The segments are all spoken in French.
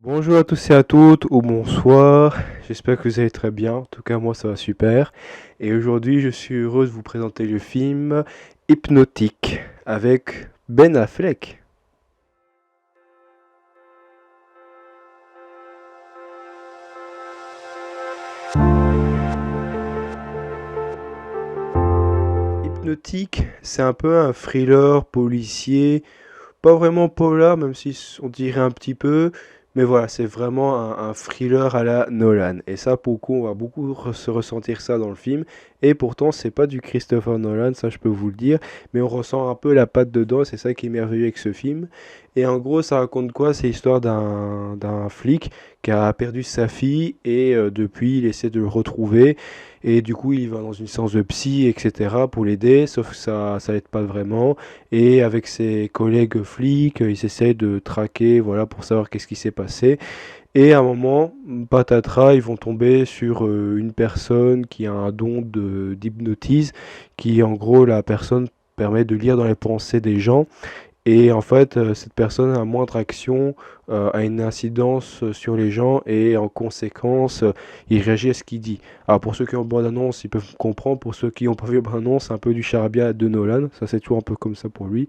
Bonjour à tous et à toutes, ou bonsoir, j'espère que vous allez très bien, en tout cas moi ça va super. Et aujourd'hui je suis heureux de vous présenter le film Hypnotique avec Ben Affleck. Hypnotique, c'est un peu un thriller policier, pas vraiment polar, même si on dirait un petit peu, mais voilà, c'est vraiment un thriller à la Nolan. Et ça, pour le coup, on va beaucoup se ressentir ça dans le film. Et pourtant, c'est pas du Christopher Nolan, ça je peux vous le dire, mais on ressent un peu la patte dedans, c'est ça qui est merveilleux avec ce film. Et en gros, ça raconte quoi? C'est l'histoire d'un flic qui a perdu sa fille et depuis, il essaie de le retrouver. Et du coup, il va dans une séance de psy, etc. pour l'aider, sauf que ça l'aide pas vraiment. Et avec ses collègues flics, ils essaient de traquer, voilà, pour savoir qu'est-ce qui s'est passé. Et à un moment, patatras, ils vont tomber sur une personne qui a un don d'hypnotise, qui en gros, la personne permet de lire dans les pensées des gens. Et en fait, cette personne, à moindre action, a une incidence sur les gens et en conséquence, il réagit à ce qu'il dit. Alors pour ceux qui ont bande-annonce, ils peuvent comprendre. Pour ceux qui n'ont pas vu bande-annonce, c'est un peu du charabia de Nolan. Ça, c'est toujours un peu comme ça pour lui.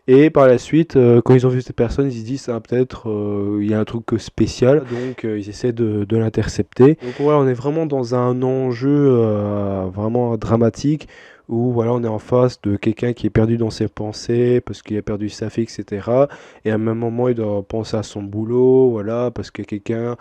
Et par la suite, quand ils ont vu cette personne, ils se disent, ça peut-être, il y a un truc spécial. Donc ils essaient de l'intercepter. Donc voilà, on est vraiment dans un enjeu vraiment dramatique où voilà, on est en face de quelqu'un qui est perdu dans ses pensées parce qu'il a perdu sa fille, etc. Et à un même moment, il doit penser à son boulot, voilà, parce qu'il y a quelqu'un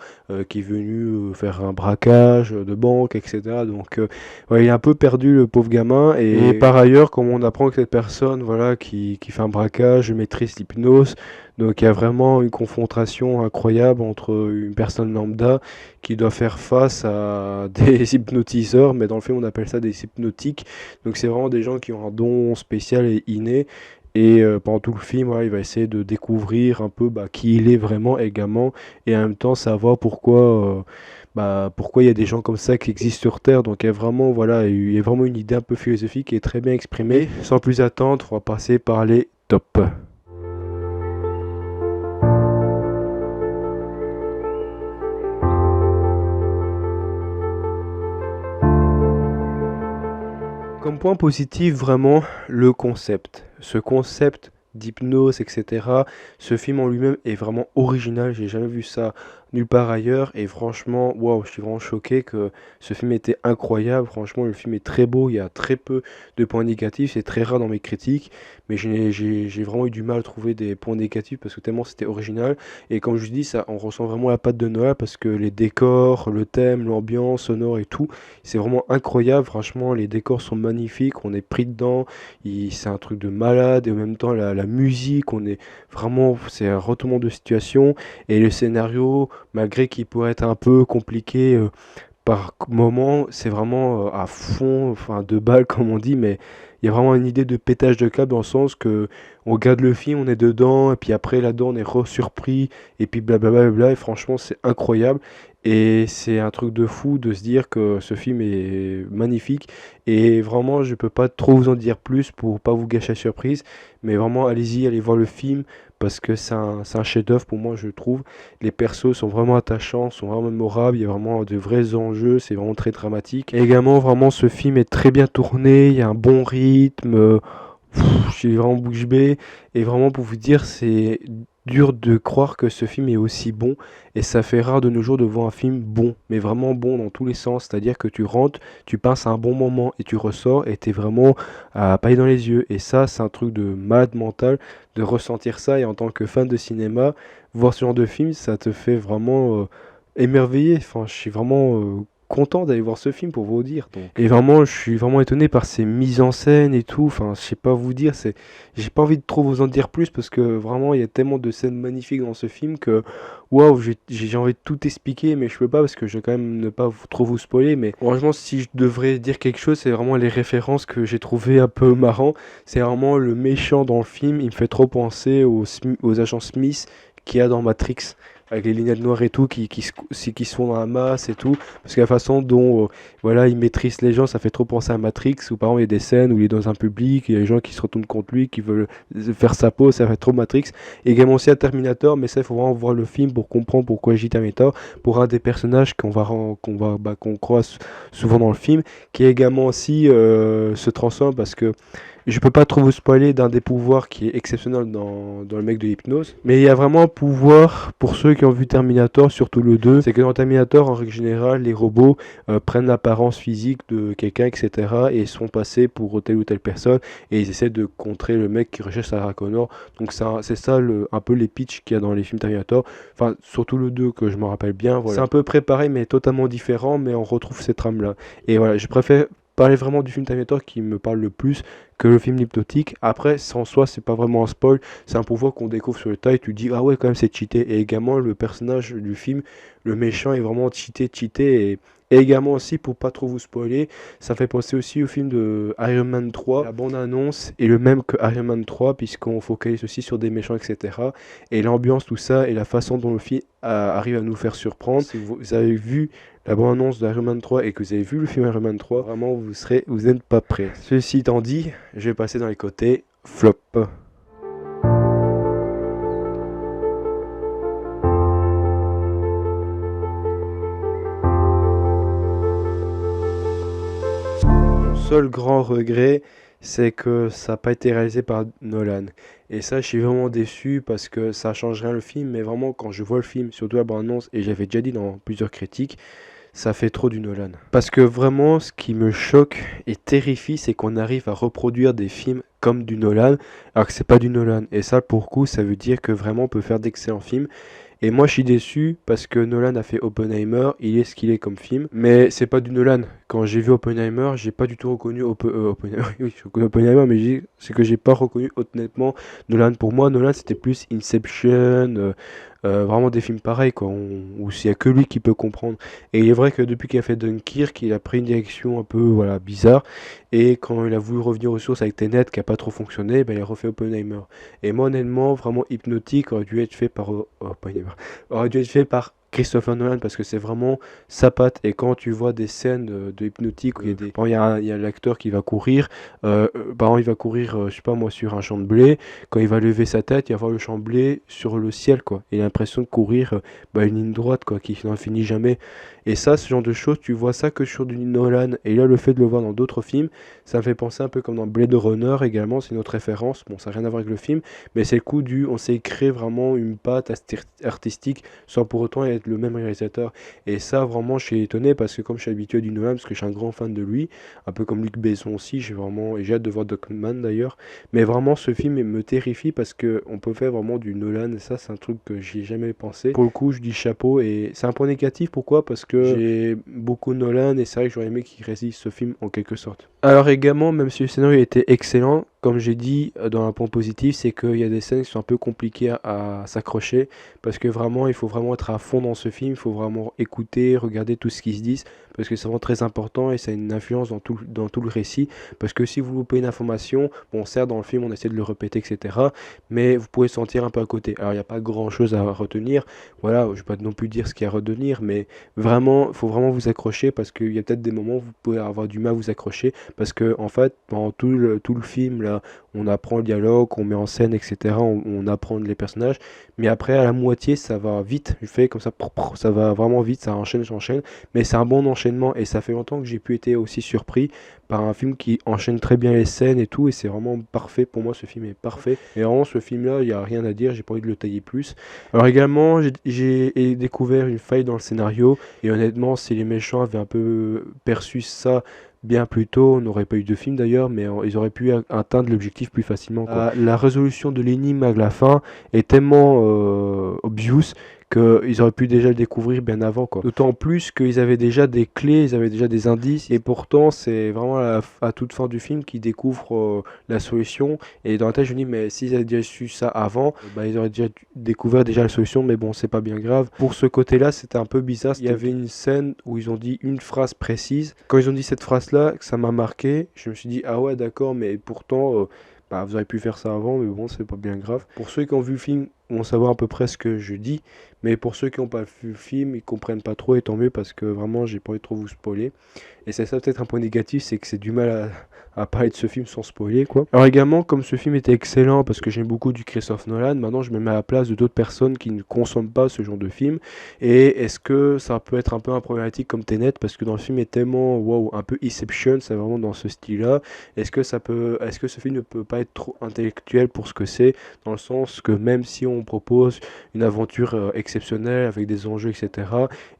qui est venu faire un braquage de banque, etc. Donc, ouais, il est un peu perdu, le pauvre gamin. Et par ailleurs, comme on apprend que cette personne, voilà, qui fait un braquage, maîtrise l'hypnose, donc il y a vraiment une confrontation incroyable entre une personne lambda qui doit faire face à des hypnotiseurs, mais dans le film on appelle ça des hypnotiques. Donc c'est vraiment des gens qui ont un don spécial et inné. Et pendant tout le film, voilà, il va essayer de découvrir un peu qui il est vraiment également, et en même temps savoir pourquoi il y a des gens comme ça qui existent sur Terre. Donc il y a vraiment, voilà, il y a vraiment une idée un peu philosophique qui est très bien exprimée. Sans plus attendre, on va passer par les tops. Comme point positif, vraiment, le concept. Ce concept d'hypnose, etc. Ce film en lui-même est vraiment original. J'ai jamais vu ça nulle part ailleurs. Et franchement, waouh, je suis vraiment choqué que ce film était incroyable. Franchement, le film est très beau. Il y a très peu de points négatifs. C'est très rare dans mes critiques. Mais j'ai vraiment eu du mal à trouver des points négatifs parce que tellement c'était original. Et comme je dis, ça, on ressent vraiment la patte de Noël parce que les décors, le thème, l'ambiance sonore et tout, c'est vraiment incroyable, franchement, les décors sont magnifiques, on est pris dedans, c'est un truc de malade, et en même temps la musique, on est vraiment, c'est un retournement de situation, et le scénario, malgré qu'il pourrait être un peu compliqué par moment, c'est vraiment à fond, enfin de balle comme on dit, mais il y a vraiment une idée de pétage de câble dans le sens que on regarde le film, on est dedans, et puis après là-dedans on est re-surpris, et puis blablabla, et franchement c'est incroyable. Et c'est un truc de fou de se dire que ce film est magnifique. Et vraiment, je peux pas trop vous en dire plus pour pas vous gâcher la surprise. Mais vraiment, allez-y, allez voir le film parce que c'est un chef-d'œuvre pour moi, je trouve. Les persos sont vraiment attachants, sont vraiment mémorables. Il y a vraiment de vrais enjeux. C'est vraiment très dramatique. Et également, vraiment, ce film est très bien tourné. Il y a un bon rythme. Je suis vraiment bouche bée. Et vraiment, pour vous dire, c'est dur de croire que ce film est aussi bon. Et ça fait rare de nos jours de voir un film bon, mais vraiment bon dans tous les sens. C'est-à-dire que tu rentres, tu passes un bon moment et tu ressors et t'es vraiment à pailler dans les yeux. Et ça, c'est un truc de malade mental de ressentir ça. Et en tant que fan de cinéma, voir ce genre de film, ça te fait vraiment émerveiller. Enfin, je suis vraiment content d'aller voir ce film pour vous dire. Donc. Et vraiment, je suis vraiment étonné par ces mises en scène et tout. Enfin, je sais pas vous dire, j'ai pas envie de trop vous en dire plus parce que vraiment, il y a tellement de scènes magnifiques dans ce film que waouh, j'ai envie de tout expliquer, mais je peux pas parce que je vais quand même ne pas trop vous spoiler. Mais franchement, si je devrais dire quelque chose, c'est vraiment les références que j'ai trouvé un peu marrant. C'est vraiment le méchant dans le film. Il me fait trop penser aux agents Smith qu'il y a dans Matrix. avec les lignettes noires et tout, qui se font dans la masse et tout, parce que la façon dont voilà, il maîtrise les gens, ça fait trop penser à Matrix, où par exemple il y a des scènes où il est dans un public, il y a des gens qui se retournent contre lui, qui veulent faire sa peau, ça fait trop Matrix. Et également aussi à Terminator, mais ça il faut vraiment voir le film pour comprendre pourquoi il agit Terminator, pour un des personnages qu'on croise souvent dans le film, qui également aussi se transforme parce que je peux pas trop vous spoiler d'un des pouvoirs qui est exceptionnel dans le mec de l'hypnose. Mais il y a vraiment un pouvoir, pour ceux qui ont vu Terminator, surtout le 2, c'est que dans Terminator, en règle générale, les robots prennent l'apparence physique de quelqu'un, etc. et sont passés pour telle ou telle personne, et ils essaient de contrer le mec qui recherche Sarah Connor. Donc c'est ça un peu les pitchs qu'il y a dans les films Terminator. Enfin, surtout le 2 que je me rappelle bien. Voilà. C'est un peu préparé, mais totalement différent, mais on retrouve ces trames-là. Et voilà, je préfère parler vraiment du film Terminator qui me parle le plus que le film Hypnotique. Après, en soi, c'est pas vraiment un spoil, c'est un pouvoir qu'on découvre sur le tas et tu dis ah ouais, quand même, c'est cheaté. Et également, le personnage du film, le méchant, est vraiment cheaté. Et également aussi, pour pas trop vous spoiler, ça fait penser aussi au film de Iron Man 3. La bande-annonce est le même que Iron Man 3, puisqu'on focalise aussi sur des méchants, etc. Et l'ambiance, tout ça, et la façon dont le film arrive à nous faire surprendre. Si vous avez vu la bande-annonce d'Iron Man 3 et que vous avez vu le film Iron Man 3, vraiment vous n'êtes pas prêts. Ceci étant dit, je vais passer dans les côtés flop. Mon seul grand regret, c'est que ça n'a pas été réalisé par Nolan. Et ça, je suis vraiment déçu parce que ça change rien le film, mais vraiment quand je vois le film, surtout la bande-annonce, et j'avais déjà dit dans plusieurs critiques, ça fait trop du Nolan. Parce que vraiment, ce qui me choque et terrifie, c'est qu'on arrive à reproduire des films comme du Nolan, alors que c'est pas du Nolan. Et ça, pour le coup, ça veut dire que vraiment on peut faire d'excellents films. Et moi, je suis déçu parce que Nolan a fait Oppenheimer, il est ce qu'il est comme film, mais c'est pas du Nolan. Quand j'ai vu Oppenheimer, j'ai pas du tout reconnu Oppenheimer. Oui, je reconnais Oppenheimer, mais c'est que j'ai pas reconnu honnêtement Nolan. Pour moi, Nolan c'était plus Inception, vraiment des films pareils, quoi, où il y a que lui qui peut comprendre. Et il est vrai que depuis qu'il a fait Dunkirk, il a pris une direction un peu voilà, bizarre. Et quand il a voulu revenir aux sources avec Tenet, qui a pas trop fonctionné, ben, il a refait Oppenheimer. Et moi, honnêtement, vraiment Hypnotique aurait dû être fait par Oppenheimer. Aurait dû être fait par Christopher Nolan parce que c'est vraiment sa patte. Et quand tu vois des scènes de Hypnotique où il y a des, bon, il y a l'acteur qui va courir, par exemple, il va courir, je sais pas moi, sur un champ de blé. Quand il va lever sa tête, il va voir le champ de blé sur le ciel, quoi. Il a l'impression de courir bah, une ligne droite, quoi, qui n'en finit jamais. Et ça, ce genre de choses, tu vois ça que sur du Nolan. Et là, le fait de le voir dans d'autres films, ça me fait penser un peu comme dans Blade Runner également, c'est une autre référence. Bon, ça n'a rien à voir avec le film, mais c'est le coup du on s'est créé vraiment une patte artistique sans pour autant être le même réalisateur. Et ça, vraiment, je suis étonné parce que comme je suis habitué du Nolan, parce que je suis un grand fan de lui, un peu comme Luc Besson aussi, et j'ai hâte de voir Dogman d'ailleurs. Mais vraiment, ce film me terrifie parce que on peut faire vraiment du Nolan, et ça, c'est un truc que j'y ai jamais pensé. Pour le coup, je dis chapeau, et c'est un point négatif, pourquoi? Parce que j'ai beaucoup Nolan, et c'est vrai que j'aurais aimé qu'il résiste ce film en quelque sorte. Alors également, même si le scénario était excellent, comme j'ai dit dans un point positif, c'est qu'il y a des scènes qui sont un peu compliquées à s'accrocher, parce que vraiment, il faut vraiment être à fond dans ce film, il faut vraiment écouter, regarder tout ce qui se dit, parce que c'est vraiment très important et ça a une influence dans tout le récit, parce que si vous loupez une information, bon certes dans le film on essaie de le répéter, etc., mais vous pouvez sentir un peu à côté. Alors il n'y a pas grand chose à retenir, voilà, je ne vais pas non plus dire ce qu'il y a à retenir, mais vraiment, il faut vraiment vous accrocher, parce qu'il y a peut-être des moments où vous pouvez avoir du mal à vous accrocher, parce que en fait, pendant tout le film, là, on apprend le dialogue, on met en scène, etc., on apprend les personnages, mais après, à la moitié, ça va vite, je fais comme ça va vraiment vite, ça enchaîne, mais c'est un bon enchaînement, et ça fait longtemps que j'ai pu être aussi surpris par un film qui enchaîne très bien les scènes et tout, et c'est vraiment parfait, pour moi, ce film est parfait, et vraiment, ce film-là, il n'y a rien à dire, j'ai pas envie de le tailler plus. Alors également, j'ai découvert une faille dans le scénario, et honnêtement, si les méchants avaient un peu perçu ça bien plus tôt, on n'aurait pas eu de film d'ailleurs, mais ils auraient pu atteindre l'objectif plus facilement, quoi. La résolution de l'énigme à la fin est tellement obvious qu'ils auraient pu déjà le découvrir bien avant, quoi. D'autant plus qu'ils avaient déjà des clés, ils avaient déjà des indices, et pourtant c'est vraiment à toute fin du film qu'ils découvrent la solution. Et dans la tête, je me dis, mais s'ils avaient déjà su ça avant, bah, ils auraient déjà découvert déjà la solution, mais bon, c'est pas bien grave. Pour ce côté-là, c'était un peu bizarre. Il y avait une scène où ils ont dit une phrase précise. Quand ils ont dit cette phrase-là, ça m'a marqué. Je me suis dit, ah ouais, d'accord, mais pourtant, bah, vous auriez pu faire ça avant, mais bon, c'est pas bien grave. Pour ceux qui ont vu le film vont savoir à peu près ce que je dis, mais pour ceux qui n'ont pas vu le film, ils comprennent pas trop, et tant mieux parce que vraiment, j'ai pas envie de trop vous spoiler. Et c'est ça peut-être un point négatif, c'est que c'est du mal à parler de ce film sans spoiler, quoi. Alors également, comme ce film était excellent, parce que j'aime beaucoup du Christophe Nolan, maintenant je me mets à la place de d'autres personnes qui ne consomment pas ce genre de film. Et est-ce que ça peut être un peu un problématique comme Tenet, parce que dans le film est tellement, wow, un peu Inception, c'est vraiment dans ce style-là. Est-ce que ce film ne peut pas être trop intellectuel pour ce que c'est, dans le sens que même si on propose une aventure exceptionnelle avec des enjeux, etc.,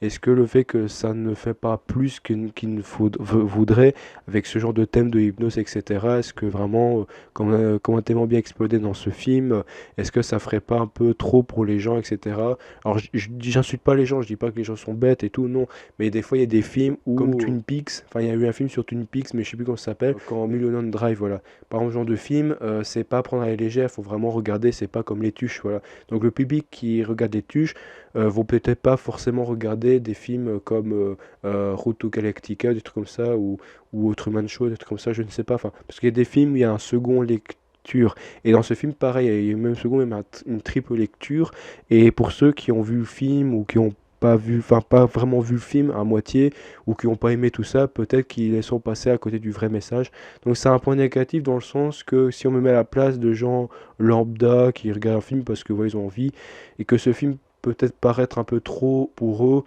est-ce que le fait que ça ne fait pas plus qu'il ne voudrait avec ce genre de thème de hypnose, etc., est-ce que vraiment, comme un tellement bien explodé dans ce film, est-ce que ça ferait pas un peu trop pour les gens, etc. Alors, j'insulte pas les gens, je dis pas que les gens sont bêtes et tout, non, mais des fois, il y a des films où, comme Twin Peaks, enfin, il y a eu un film sur Twin Peaks, mais je sais plus comment ça s'appelle, quand Mulholland Drive, voilà. Par exemple, ce genre de film, c'est pas prendre à la légère, faut vraiment regarder, c'est pas comme Les Tuches, voilà. Donc, le public qui regarde Les Tuches vont peut-être pas forcément regarder des films comme Route to Galactica, des trucs comme ça, ou Truman Show, des trucs comme ça, je ne sais pas. Enfin, parce qu'il y a des films où il y a un second lecture. Et dans ce film, pareil, il y a même second, même une triple lecture. Et pour ceux qui ont vu le film ou qui ont pas vu, enfin pas vraiment vu le film à moitié ou qui n'ont pas aimé tout ça, peut-être qu'ils sont passés à côté du vrai message. Donc c'est un point négatif dans le sens que si on me met à la place de gens lambda qui regardent un film parce que voilà, ils ont envie et que ce film peut-être paraître un peu trop pour eux,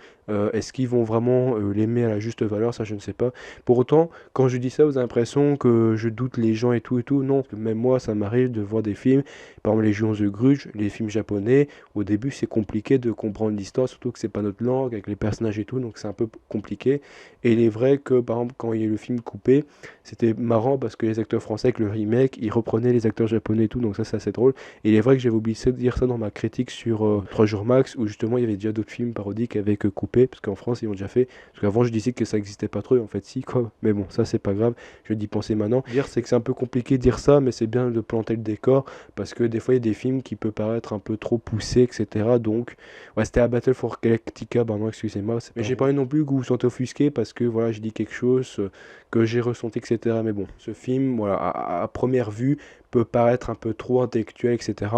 est-ce qu'ils vont vraiment l'aimer à la juste valeur? Ça, je ne sais pas. Pour autant, quand je dis ça, vous avez l'impression que je doute les gens et tout et tout. Non, parce que même moi, ça m'arrive de voir des films, par exemple les Lions de Gruge, les films japonais. Au début, c'est compliqué de comprendre l'histoire, surtout que c'est pas notre langue, avec les personnages et tout, donc c'est un peu compliqué. Et il est vrai que, par exemple, quand il y a eu le film coupé, c'était marrant parce que les acteurs français, avec le remake, ils reprenaient les acteurs japonais et tout, donc ça, c'est assez drôle. Et il est vrai que j'avais oublié de dire ça dans ma critique sur 3 jours max, où justement il y avait déjà d'autres films parodiques avec coupé, parce qu'en France ils ont déjà fait. Parce qu'avant je disais que ça existait pas trop, et en fait si, quoi. Mais bon, ça c'est pas grave, je vais d'y penser maintenant. Dire c'est que c'est un peu compliqué de dire ça, mais c'est bien de planter le décor, parce que des fois il y a des films qui peuvent paraître un peu trop poussés, etc. Donc, ouais, c'était à Battle for Galactica, pardon, excusez-moi. Mais j'ai pas envie non plus que vous vous sentez offusqué, parce que voilà, je dis quelque chose que j'ai ressenti, etc. Mais bon, ce film, voilà, à première vue, peut paraître un peu trop intellectuel, etc.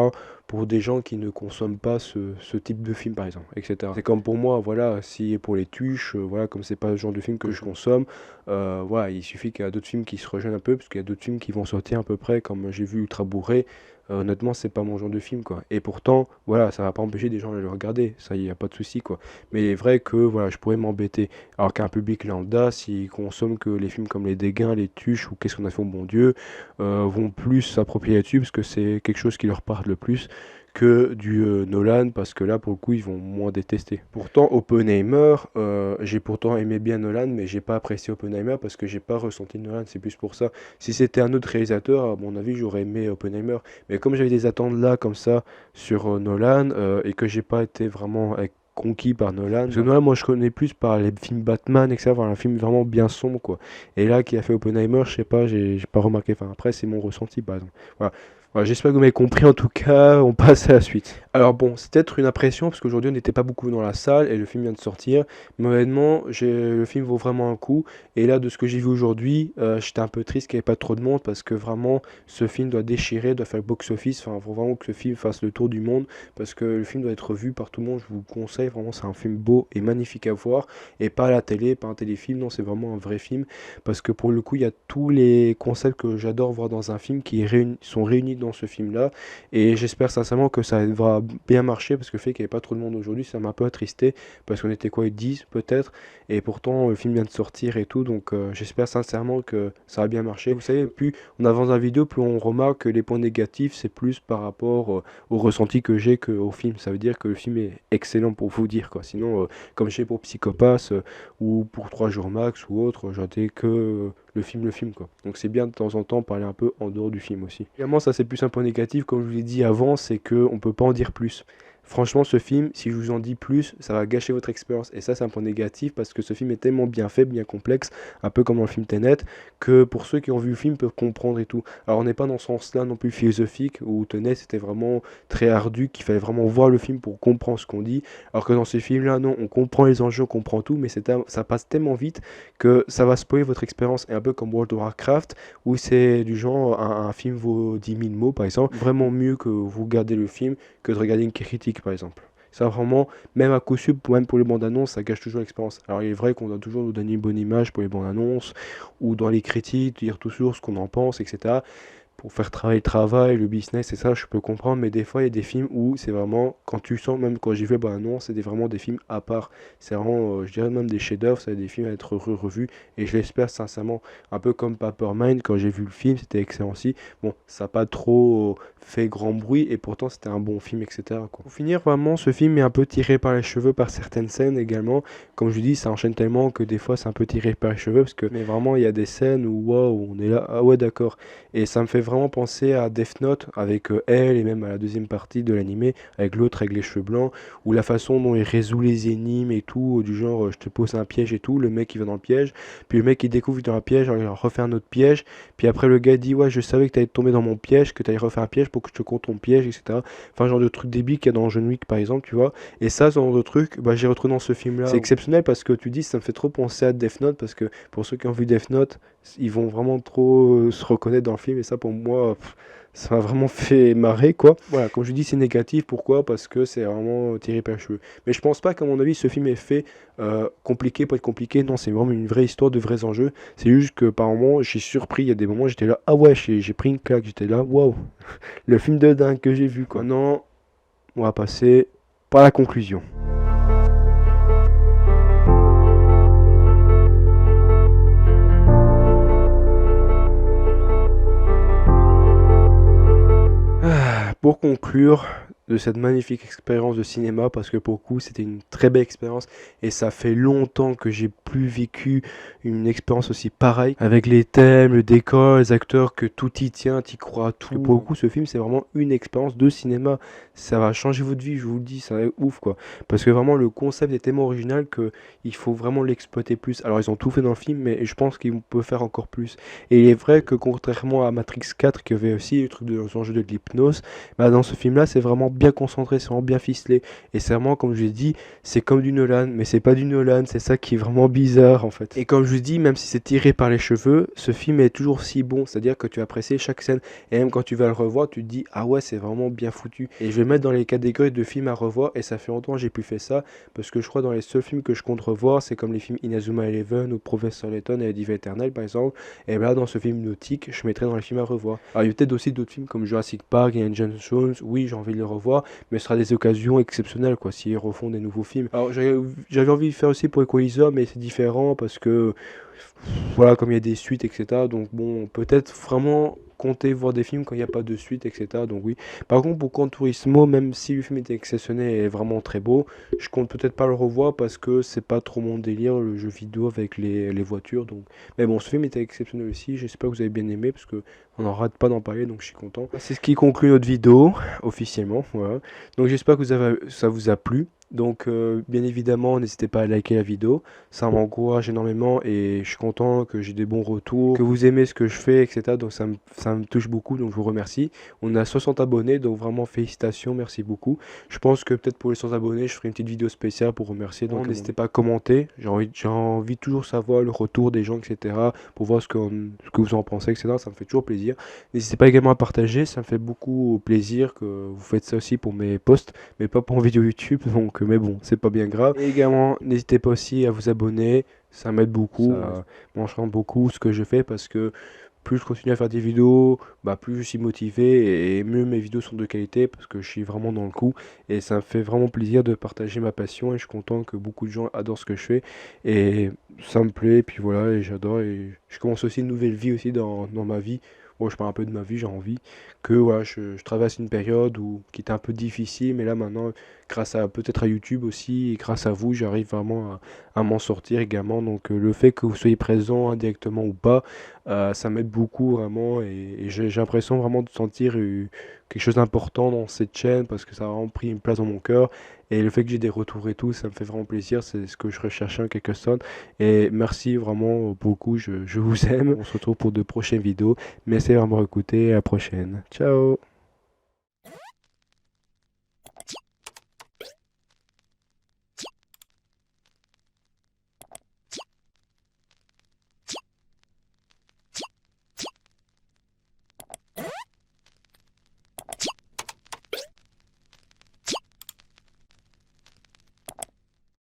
pour des gens qui ne consomment pas ce type de film, par exemple, etc. C'est comme pour moi, voilà, si pour les tuches, voilà, comme c'est pas le genre de film que je consomme, voilà, il suffit qu'il y a d'autres films qui se rejoignent un peu, parce qu'il y a d'autres films qui vont sortir à peu près, comme j'ai vu Ultra Bourré, honnêtement, c'est pas mon genre de film, quoi. Et pourtant, voilà, ça va pas empêcher des gens de le regarder, ça y a pas de souci, quoi. Mais il est vrai que, voilà, je pourrais m'embêter. Alors qu'un public lambda, s'il consomme que les films comme Les Dégains, Les Tuches ou Qu'est-ce qu'on a fait au bon Dieu, vont plus s'approprier là-dessus parce que c'est quelque chose qui leur parle le plus que du Nolan, parce que là pour le coup ils vont moins détester. Pourtant Oppenheimer, j'ai pourtant aimé bien Nolan, mais j'ai pas apprécié Oppenheimer parce que j'ai pas ressenti Nolan, c'est plus pour ça. Si c'était un autre réalisateur, à mon avis j'aurais aimé Oppenheimer, mais comme j'avais des attentes là comme ça sur Nolan et que j'ai pas été vraiment conquis par Nolan. Parce que Nolan, moi, je connais plus par les films Batman, etc. Enfin, un film vraiment bien sombre, quoi. Et là, qui a fait Oppenheimer, je sais pas, j'ai pas remarqué. Enfin, après, c'est mon ressenti, par exemple. Voilà. Voilà, j'espère que vous m'avez compris. En tout cas, on passe à la suite. Alors bon, c'est peut-être une impression, parce qu'aujourd'hui, on n'était pas beaucoup dans la salle, et le film vient de sortir. Mais honnêtement, le film vaut vraiment un coup. Et là, de ce que j'ai vu aujourd'hui, j'étais un peu triste qu'il n'y ait pas trop de monde, parce que vraiment, ce film doit déchirer, doit faire le box-office. Enfin, faut vraiment que le film fasse le tour du monde, parce que le film doit être vu par tout le monde. Je vous le conseille, vraiment, c'est un film beau et magnifique à voir. Et pas à la télé, pas un téléfilm, non, c'est vraiment un vrai film. Parce que pour le coup, il y a tous les concepts que j'adore voir dans un film qui sont réunis dans ce film-là. Et j'espère sincèrement que ça va bien marcher, parce que le fait qu'il n'y ait pas trop de monde aujourd'hui, ça m'a un peu attristé, parce qu'on était quoi, 10 peut-être, et pourtant le film vient de sortir et tout, donc j'espère sincèrement que ça va bien marcher. Vous savez, plus on avance dans la vidéo, plus on remarque que les points négatifs, c'est plus par rapport au ressenti que j'ai qu'au film. Ça veut dire que le film est excellent pour vous dire, quoi. Sinon, comme je sais pour Psychopathe ou pour 3 jours max ou autre, j'attends que le film, quoi. Donc c'est bien de temps en temps parler un peu en dehors du film aussi. Évidemment, ça c'est plus un point négatif, comme je vous l'ai dit avant, c'est qu'on peut pas en dire plus. Franchement, ce film, si je vous en dis plus, ça va gâcher votre expérience. Et ça, c'est un point négatif parce que ce film est tellement bien fait, bien complexe, un peu comme dans le film Tenet, que pour ceux qui ont vu le film peuvent comprendre et tout. Alors, on n'est pas dans ce sens-là non plus philosophique, où Tenet, c'était vraiment très ardu, qu'il fallait vraiment voir le film pour comprendre ce qu'on dit. Alors que dans ce film-là, non, on comprend les enjeux, on comprend tout, mais ça passe tellement vite que ça va spoiler votre expérience. Et un peu comme World of Warcraft, où c'est du genre, un film vaut 10 000 mots, par exemple. Vraiment mieux que vous regardez le film que de regarder une critique, par exemple. Ça, vraiment, même à coup sûr, même pour les bandes annonces, ça gâche toujours l'expérience. Alors, il est vrai qu'on doit toujours nous donner une bonne image pour les bandes annonces, ou dans les critiques, dire toujours ce qu'on en pense, etc. Pour faire travailler le travail, le business, et ça, je peux comprendre, mais des fois, il y a des films où c'est vraiment, quand tu sens, même quand j'ai vu la bande annonce, c'est vraiment des films à part. C'est vraiment, je dirais même des chefs-d'œuvre, c'est des films à être revus, et je l'espère sincèrement. Un peu comme Papermind, quand j'ai vu le film, c'était excellent aussi. Bon, ça n'a pas trop fait grand bruit, et pourtant c'était un bon film, etc., quoi. Pour finir, vraiment, ce film est un peu tiré par les cheveux par certaines scènes également. Comme je vous dis, ça enchaîne tellement que des fois c'est un peu tiré par les cheveux, parce que, mais vraiment, il y a des scènes où, waouh, on est là, ah ouais, d'accord. Et ça me fait vraiment penser à Death Note avec elle, et même à la deuxième partie de l'animé, avec l'autre avec les cheveux blancs, ou la façon dont il résout les énigmes et tout, du genre je te pose un piège et tout, le mec il va dans le piège, puis le mec il découvre qu'il est dans un piège, alors il refait un autre piège, puis après le gars dit ouais je savais que t'allais tomber dans mon piège, que t'allais refaire un piège pour que je te compte ton piège, etc. Enfin genre de truc débile qu'il y a dans John Wick par exemple, tu vois. Et ça, ce genre de truc, bah, j'ai retrouvé dans ce film-là. C'est exceptionnel parce que tu dis, ça me fait trop penser à Death Note, parce que pour ceux qui ont vu Death Note, ils vont vraiment trop se reconnaître dans le film, et ça pour moi, ça m'a vraiment fait marrer, quoi. Voilà, comme je dis, c'est négatif, pourquoi? Parce que c'est vraiment tiré par les cheveux. Mais je pense pas qu'à mon avis, ce film est fait compliqué, pas être compliqué, non, c'est vraiment une vraie histoire, de vrais enjeux. C'est juste que par moments, j'ai surpris, il y a des moments, j'étais là, ah ouais, j'ai pris une claque, j'étais là, waouh, le film de dingue que j'ai vu, quoi. Maintenant, on va passer par la conclusion. Pour conclure de cette magnifique expérience de cinéma, parce que pour le coup c'était une très belle expérience, et ça fait longtemps que j'ai plus vécu une expérience aussi pareille, avec les thèmes, le décor, les acteurs, que tout y tient, t'y crois à tout. Pour le coup, ce film c'est vraiment une expérience de cinéma, ça va changer votre vie, je vous le dis, ça va être ouf, quoi, parce que vraiment le concept est tellement original que il faut vraiment l'exploiter plus. Alors ils ont tout fait dans le film, mais je pense qu'ils peuvent faire encore plus. Et il est vrai que contrairement à Matrix 4, qui avait aussi le truc de l'enjeu de l'hypnose, bah, dans ce film-là, c'est vraiment bien concentré, c'est vraiment bien ficelé. Et c'est vraiment, comme je l'ai dit, c'est comme du Nolan, mais c'est pas du Nolan, c'est ça qui est vraiment bizarre en fait. Et comme je vous dis, même si c'est tiré par les cheveux, ce film est toujours si bon, c'est-à-dire que tu apprécies chaque scène. Et même quand tu vas le revoir, tu te dis, ah ouais, c'est vraiment bien foutu. Et je vais mettre dans les catégories de films à revoir, et ça fait longtemps que j'ai plus fait ça, parce que je crois dans les seuls films que je compte revoir, c'est comme les films Inazuma Eleven ou Professeur Layton et la Diva Éternelle par exemple. Et là, dans ce film nautique, je mettrai dans les films à revoir. Alors il y a peut-être aussi d'autres films comme Jurassic Park et Indiana Jones, oui, j'ai envie de les revoir, mais ce sera des occasions exceptionnelles, quoi, s'ils refont des nouveaux films. Alors j'avais envie de faire aussi pour Equalizer, mais c'est différent parce que, voilà, comme il y a des suites, etc. Donc bon, peut-être vraiment compter voir des films quand il n'y a pas de suite, etc. Donc oui. Par contre, pour Gran Turismo, même si le film était exceptionnel et vraiment très beau, je compte peut-être pas le revoir parce que c'est pas trop mon délire, le jeu vidéo avec les voitures. Donc, mais bon, ce film était exceptionnel aussi. J'espère que vous avez bien aimé parce que on n'en rate pas d'en parler, donc je suis content. C'est ce qui conclut notre vidéo officiellement. Voilà. Donc j'espère que ça vous a plu. Donc bien évidemment, n'hésitez pas à liker la vidéo, ça m'encourage énormément et je suis content que j'ai des bons retours, que vous aimez ce que je fais, etc. Donc ça me touche beaucoup, donc je vous remercie. On a 60 abonnés, donc vraiment félicitations, merci beaucoup. Je pense que peut-être pour les 100 abonnés, je ferai une petite vidéo spéciale pour remercier. Donc n'hésitez pas à commenter, j'ai envie de toujours savoir le retour des gens, etc. Pour voir ce que vous en pensez, etc. Ça me fait toujours plaisir. N'hésitez pas également à partager, ça me fait beaucoup plaisir que vous faites ça aussi pour mes posts, mais pas pour en vidéo YouTube, donc mais bon, c'est pas bien grave. Et également, n'hésitez pas aussi à vous abonner, ça m'aide beaucoup, ça m'enchante beaucoup ce que je fais, parce que plus je continue à faire des vidéos, bah plus je suis motivé et mieux mes vidéos sont de qualité, parce que je suis vraiment dans le coup et ça me fait vraiment plaisir de partager ma passion, et je suis content que beaucoup de gens adorent ce que je fais et ça me plaît, et puis voilà, et j'adore, et je commence aussi une nouvelle vie aussi dans ma vie bon, je parle un peu de ma vie, j'ai envie que voilà, je traverse une période qui était un peu difficile, mais là maintenant, grâce à peut-être à YouTube aussi, et grâce à vous, j'arrive vraiment à m'en sortir également. Donc le fait que vous soyez présent indirectement ou pas, ça m'aide beaucoup vraiment, et j'ai l'impression vraiment de sentir quelque chose d'important dans cette chaîne parce que ça a vraiment pris une place dans mon cœur. Et le fait que j'ai des retours et tout, ça me fait vraiment plaisir, c'est ce que je recherchais en quelque sorte. Et merci vraiment beaucoup, je vous aime. On se retrouve pour de prochaines vidéos. Merci d'avoir écouté, à la prochaine. Ciao!